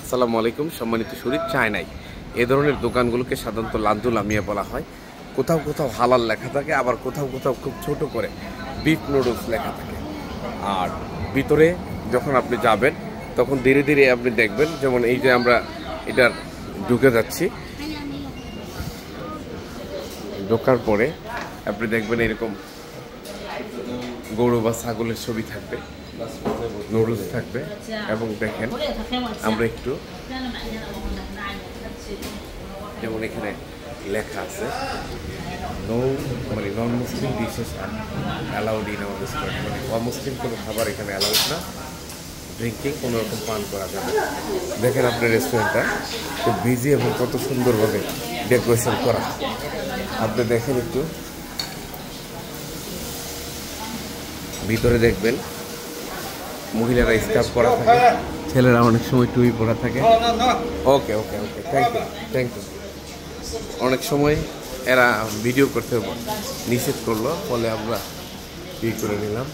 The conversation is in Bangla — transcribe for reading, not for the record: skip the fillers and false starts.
আসসালামু আলাইকুম সম্মানিত শরীর চায়নাই এই ধরনের দোকানগুলোকে সাধারণত লাঞ্জু লামিয়া বলা হয়। কোথাও কোথাও হালাল লেখা থাকে, আবার কোথাও কোথাও খুব ছোট করে বিফ নুডলস লেখা থাকে। আর ভিতরে যখন আপনি যাবেন তখন ধীরে ধীরে আপনি দেখবেন, যেমন এই যে আমরা এটার ঢুকে যাচ্ছি, ঢোকার পরে আপনি দেখবেন এরকম গরু বা ছাগলের ছবি থাকবে, নুডলস থাকবে, এবং দেখেন আমরা একটু যেমন এখানে লেখা আছে non Muslim dishes are allowed in our restaurant, মানে অমুসলিম কোনো খাবার এখানে অ্যালাউড না, ড্রিঙ্কিং কোনো রকম পান করা যাবে। দেখেন আপনার রেস্টুরেন্টটা খুব বিজি এবং কত সুন্দরভাবে ডেকোরেশন করা। আপনি দেখেন একটু ভিতরে দেখবেন মহিলারা স্কার্ফ পরা থাকে, ছেলেরা অনেক সময় টুপি পরা থাকে। ওকে ওকে ওকে, থ্যাংক ইউ থ্যাংক ইউ। অনেক সময় এরা ভিডিও করতে নিষেধ করলো, ফলে আমরা করে নিলাম।